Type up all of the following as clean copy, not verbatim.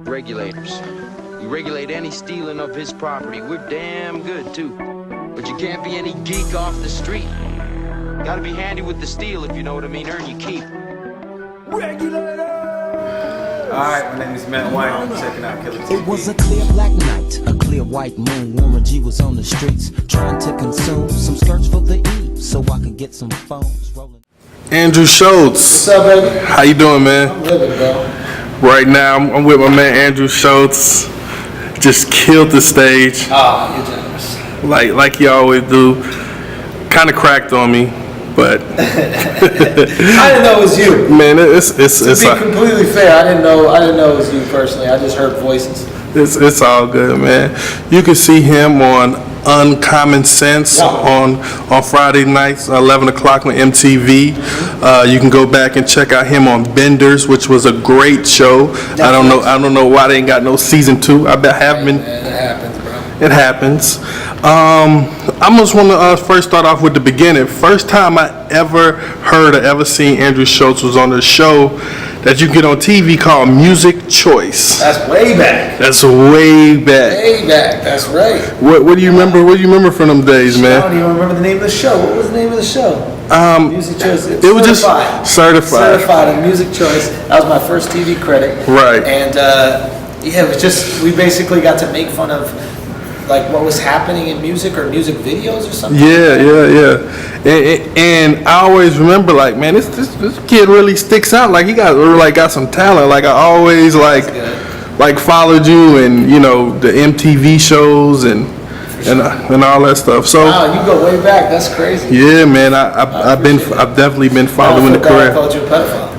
regulators. We regulate any stealing of his property. We're damn good, too. But you can't be any geek off the street. Gotta be handy with the steel, if you know what I mean. Earn your keep. Regulators! Alright, my name is Matt White. I'm checking out KILLA TV. It was a clear black night, a clear white moon. Warren G was on the streets trying to consume some skirts for the E so I could get some phones rolling. Andrew Schulz. What's up, baby? How you doing, man? I'm living, bro. Right now, I'm with my man Andrew Schulz. Just killed the stage. Ah, you're generous. Like you always do. Kind of cracked on me, but I didn't know it was you. man, it's To be completely fair, I didn't know it was you personally. I just heard voices. It's all good, man. You can see him on Uncommon Sense on Friday nights, 11 o'clock on MTV. You can go back and check out him on Benders, which was a great show. I don't know why they ain't got no season 2. I bet have been. Man, it happens, bro. It happens. I just want to first start off with the beginning. First time I ever heard or ever seen Andrew Schulz was on a show that you get on TV called Music Choice. That's way back. That's way back. Way back. That's right. What do you remember? What do you remember from them days, man? I don't even remember the name of the show. What was the name of the show? Music Choice. It was just certified on Music Choice. That was my first TV credit. Right. And yeah, it was just, we basically got to make fun of like what was happening in music or music videos or something. Yeah. And I always remember, like, man, this kid really sticks out. Like, he got some talent. Like, I always like followed you and, you know, the MTV shows and all that stuff. So wow, you go way back. That's crazy. Yeah, man. I've definitely been following the career. I called you a pedophile.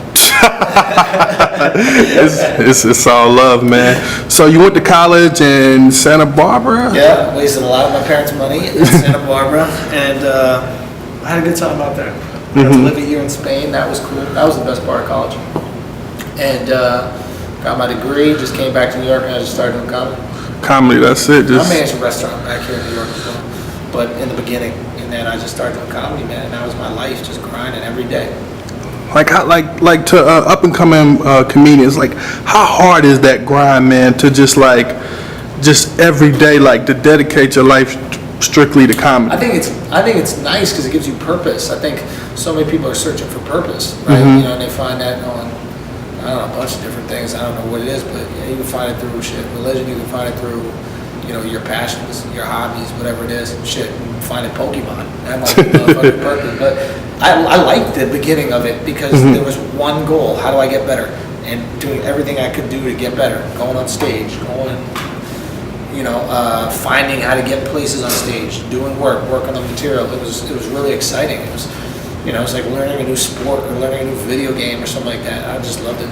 it's all love, man. So you went to college in Santa Barbara? Yeah, wasted a lot of my parents' money in Santa Barbara, and I had a good time out there. I got to live a year in Spain. That was cool. That was the best part of college. And got my degree. Just came back to New York, and I just started doing comedy. Comedy, that's it. I managed a restaurant back here in New York as well, but in the beginning, and then I just started doing comedy, man. And that was my life, just grinding every day. Like to up and coming comedians, like how hard is that grind, man? To just every day, like to dedicate your life strictly to comedy. I think it's nice because it gives you purpose. I think so many people are searching for purpose, right? You know, and they find that on I don't know, a bunch of different things. I don't know what it is, but you can find it through religion. You can find it through, you know, your passions, your hobbies, whatever it is. Shit, you can find it Pokemon. That might be motherfucking purpose, but I liked the beginning of it because there was one goal: how do I get better? And doing everything I could do to get better. Going on stage, finding how to get places on stage, doing work on the material. It was really exciting. It was, you know, it's like learning a new sport or learning a new video game or something like that. I just loved it.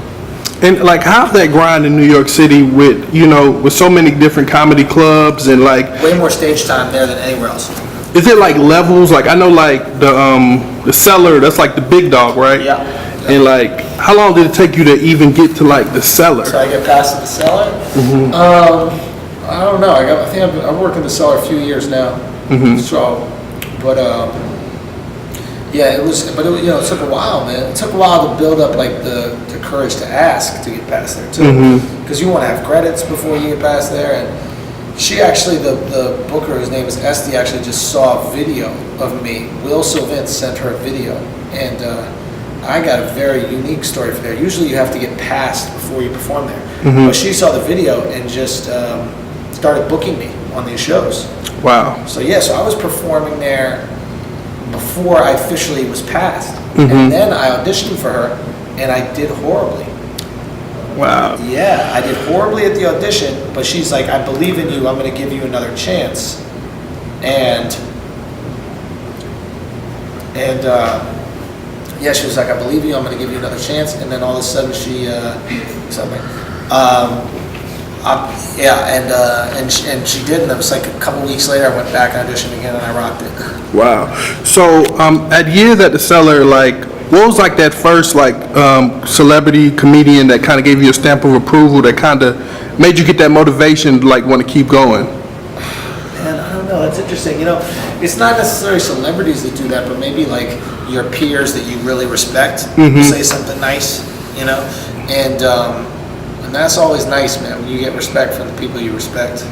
And like, how's that grind in New York City with so many different comedy clubs and like way more stage time there than anywhere else. Is it like levels? Like I know like the Cellar, that's like the big dog, right? Yeah. And like, how long did it take you to even get to like the Cellar? So I get past the Cellar. I don't know. I think I've worked in the Cellar a few years now. So, but yeah, it took a while, man. It took a while to build up like the courage to ask to get past there too, because you want to have credits before you get past there. And she actually, the booker, his name is Esty, actually just saw a video of me. Will Sylvance sent her a video, and I got a very unique story for there. Usually you have to get passed before you perform there, but she saw the video and just started booking me on these shows. Wow. So yeah, so I was performing there before I officially was passed, and then I auditioned for her, and I did horribly. Wow. Yeah, I did horribly at the audition, but she's like, I believe in you, I'm going to give you another chance. And yeah, she was like, I believe in you, I'm going to give you another chance. And then all of a sudden she, and she did, and it was like a couple weeks later, I went back and auditioned again, and I rocked it. Wow. So at years at the Cellar, like, what was like that first like celebrity comedian that kind of gave you a stamp of approval that kind of made you get that motivation to like want to keep going? Man, I don't know. It's interesting. You know, it's not necessarily celebrities that do that, but maybe like your peers that you really respect say something nice. You know, and And that's always nice, man, when you get respect from the people you respect.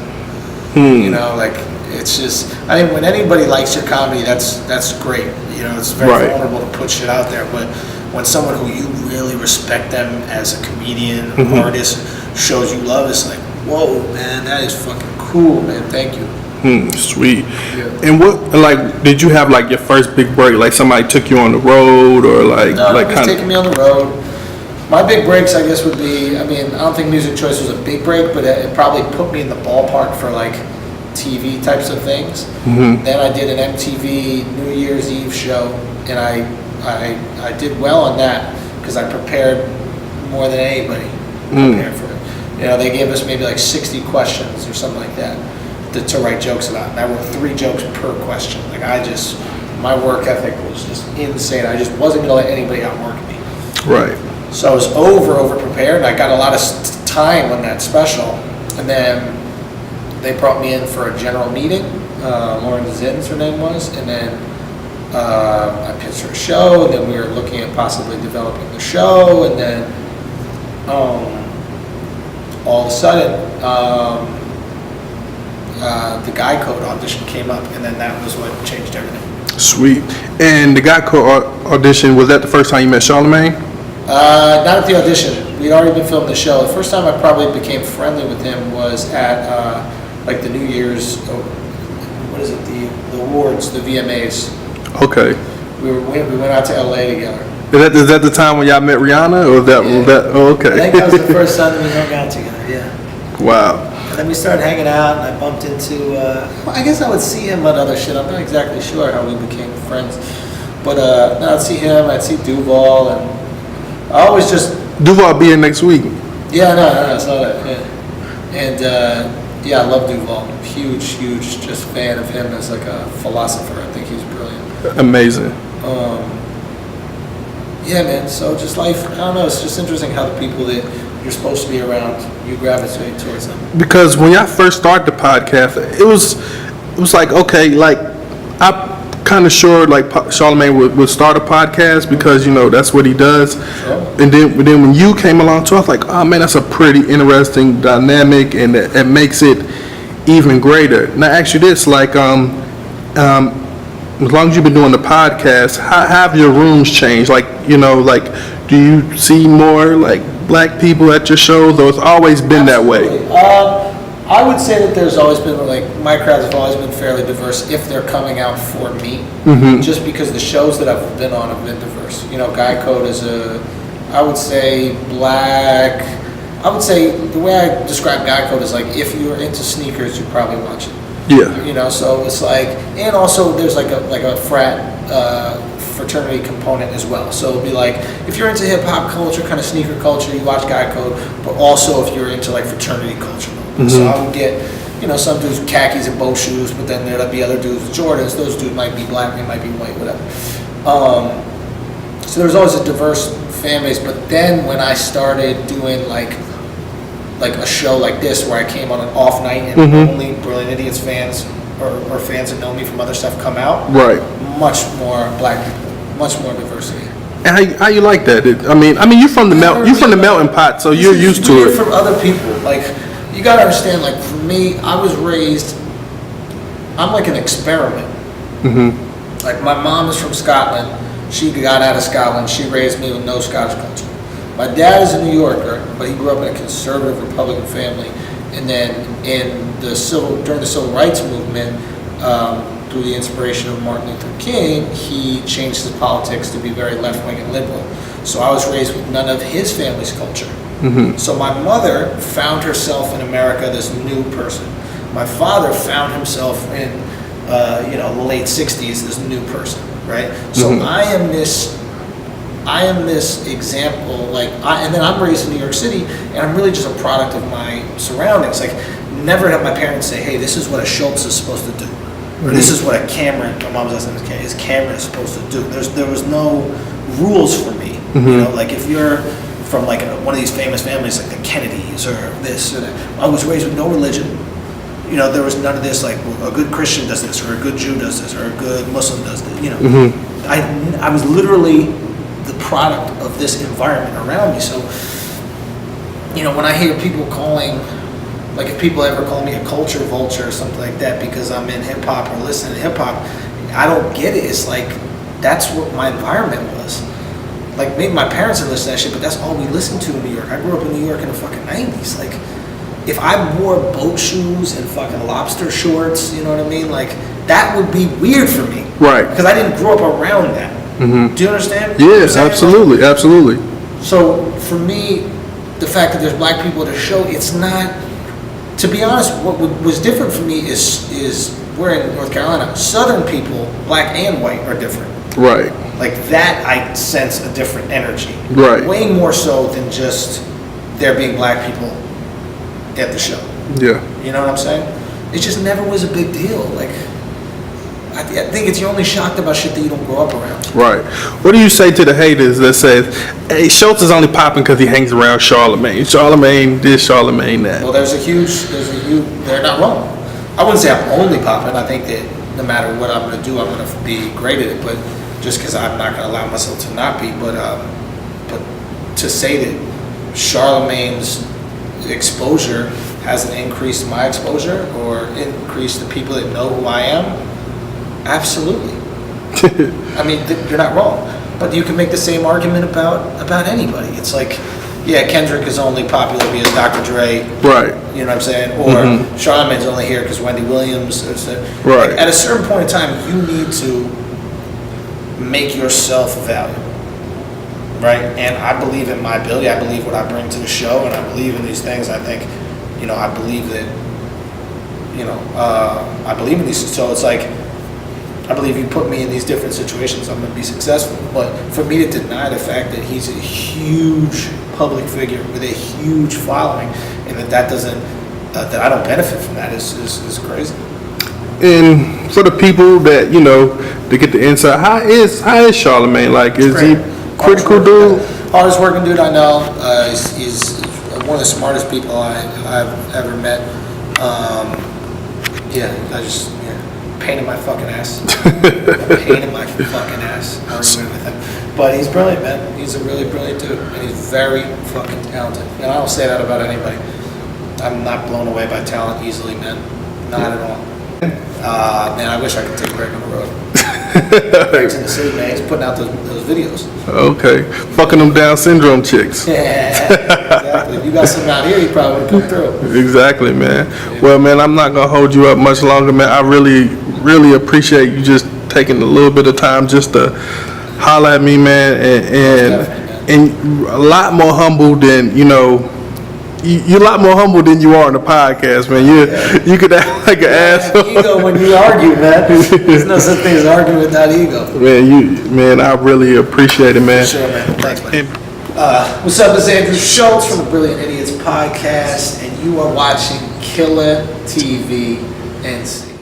You know, like, it's just, I mean, when anybody likes your comedy, that's great. You know, it's very vulnerable to put shit out there, but when someone who you really respect them as a comedian, artist, shows you love, it's like, whoa, man, that is fucking cool, man, thank you. Sweet. Yeah. And what, like, did you have like your first big break? Like somebody took you on the road, or like, No, like nobody's taking me on the road. My big breaks, I guess, would be, I mean, I don't think Music Choice was a big break, but it probably put me in the ballpark for like TV types of things. Then I did an MTV New Year's Eve show, and I did well on that because I prepared more than anybody prepared for it. You know, they gave us maybe like 60 questions or something like that to write jokes about, and I wrote 3 jokes per question. Like, my work ethic was just insane. I just wasn't gonna let anybody outwork me. Right. So I was over prepared, and I got a lot of time on that special. And then they brought me in for a general meeting. Lauren Zinn's, her name was, and then I pitched her a show, and then we were looking at possibly developing the show, and then all of a sudden, the Guy Code audition came up, and then that was what changed everything. Sweet. And the Guy Code audition, was that the first time you met Charlamagne? Not at the audition. We'd already been filming the show. The first time I probably became friendly with him was at like the New Year's, what is it, the awards, the VMAs. Okay. We went out to LA together. Is that the time when y'all met Rihanna, or that? Yeah. Oh, okay. I think that was the first time that we hung out together. Yeah. Wow. And then we started hanging out, and I bumped into. Well, I guess I would see him at other shit. I'm not exactly sure how we became friends, but no, I'd see him. I'd see Duval, and I always just. Duval be here next week. Yeah, no, I saw that. Yeah. And yeah, I love Duval. Huge, just fan of him as like a philosopher. I think he's brilliant. Amazing. Yeah, man. So just life. I don't know. It's just interesting how the people that you're supposed to be around, you gravitate towards them. Because when y'all first started the podcast, it was like, okay, like I'm kind of sure like Charlamagne would start a podcast because, you know, that's what he does. Sure. And then when you came along too, I was like, oh man, that's a pretty interesting dynamic, and it makes it even greater. Now, I ask you this, like, as long as you've been doing the podcast, how have your rooms changed? Like, you know, like, do you see more like black people at your shows, or it's always been Absolutely. that way? I would say that there's always been, like, my crowds have always been fairly diverse if they're coming out for me, just because the shows that I've been on have been diverse. You know, Guy Code is I would say black. I would say the way I describe Guy Code is like, if you're into sneakers, you probably watch it. Yeah. You know, so it's like, and also there's like a fraternity component as well. So it'll be like, if you're into hip hop culture, kind of sneaker culture, you watch Guy Code, but also if you're into like fraternity culture. So I would get, you know, some dudes with khakis and bow shoes, but then there'd be other dudes with Jordans. Those dudes might be black, they might be white, whatever. So there's always a diverse fan base, but then when I started doing like a show like this where I came on an off night and only Brilliant Idiots fans or fans that know me from other stuff come out, Right. much more black people, much more diversity. And how you like that? I mean, you're from the melting pot, so you're used to it. From other people, like, you gotta understand, like, for me, I was raised, I'm like an experiment. Like, my mom is from Scotland. She got out of Scotland. She raised me with no Scottish culture. My dad is a New Yorker, but he grew up in a conservative Republican family. And then during the Civil Rights Movement, through the inspiration of Martin Luther King, he changed his politics to be very left-wing and liberal. So I was raised with none of his family's culture. So my mother found herself in America this new person. My father found himself in the late 60s this new person, right? So I am this example, like, and then I'm raised in New York City, and I'm really just a product of my surroundings. Like, never have my parents say, hey, this is what a Schulz is supposed to do. Or this is what a Cameron, my mom's asking his Cameron is supposed to do. There was no rules for me. You know, like, if you're from like one of these famous families like the Kennedys or this or that, I was raised with no religion. You know, there was none of this, like, well, a good Christian does this, or a good Jew does this, or a good Muslim does this, you know. I was literally the product of this environment around me. So you know, when I hear people calling, like if people ever call me a culture vulture or something like that because I'm in hip hop or listen to hip hop, I don't get it. It's like, that's what my environment was. Like, maybe my parents didn't listen to that shit, but that's all we listened to in New York. I grew up in New York in the fucking 90s. Like, if I wore boat shoes and fucking lobster shorts, you know what I mean? Like, that would be weird for me. Right. Because I didn't grow up around that. Do you understand? Yes, absolutely, absolutely. So, for me, the fact that there's black people at the show, it's not, to be honest, what was different for me is we're in North Carolina. Southern people, black and white, are different. Right. Like that, I sense a different energy. Right. Way more so than just there being black people at the show. Yeah. You know what I'm saying? It just never was a big deal. Like, I think it's, you're only shocked about shit that you don't grow up around. Right. What do you say to the haters that says, hey, Schulz is only popping because he hangs around Charlemagne. Charlemagne this, Charlemagne that. Well, there's a huge, they're not wrong. I wouldn't say I'm only popping. I think that no matter what I'm going to do, I'm going to be great at it. But just because I'm not going to allow myself to not be. But to say that Charlemagne's exposure hasn't increased my exposure or increased the people that know who I am, absolutely. I mean, you're not wrong. But you can make the same argument about anybody. It's like, yeah, Kendrick is only popular because Dr. Dre. Right. You know what I'm saying? Or Charlemagne's only here because Wendy Williams. Right. Like, at a certain point in time, you need to make yourself valuable. Right? And I believe in my ability. I believe what I bring to the show, and I believe in these things. I think, you know, I believe that, you know, I believe in these. So it's like, I believe you put me in these different situations, I'm going to be successful. But for me to deny the fact that he's a huge public figure with a huge following, and that doesn't, that I don't benefit from that is crazy. And for the people that, you know, to get the insight, how is Charlemagne? Like, is he pretty cool dude? Hardest working dude I know. He's one of the smartest people I've ever met. Pain in my fucking ass. Pain in my fucking ass. Arguing with him. But he's brilliant, man. He's a really brilliant dude. And he's very fucking talented. And I don't say that about anybody. I'm not blown away by talent easily, man. Not at all. Man, I wish I could take Greg on the road. Greg's in the city, man. He's putting out those videos. Okay. Fucking them Down syndrome chicks. Yeah, exactly. If you got something out here, you probably would come through. Exactly, man. Well, man, I'm not going to hold you up much longer, man. I really appreciate you just taking a little bit of time just to holler at me, man. And a lot more humble than, you know, you're a lot more humble than you are on the podcast, man. You could act like an asshole. Ego when you argue, man. There's no such thing as arguing without ego. Man, I really appreciate it, man. For sure, man. Thanks, man. What's up? It's Andrew Schulz from the Brilliant Idiots podcast, and you are watching KILLA TV NC.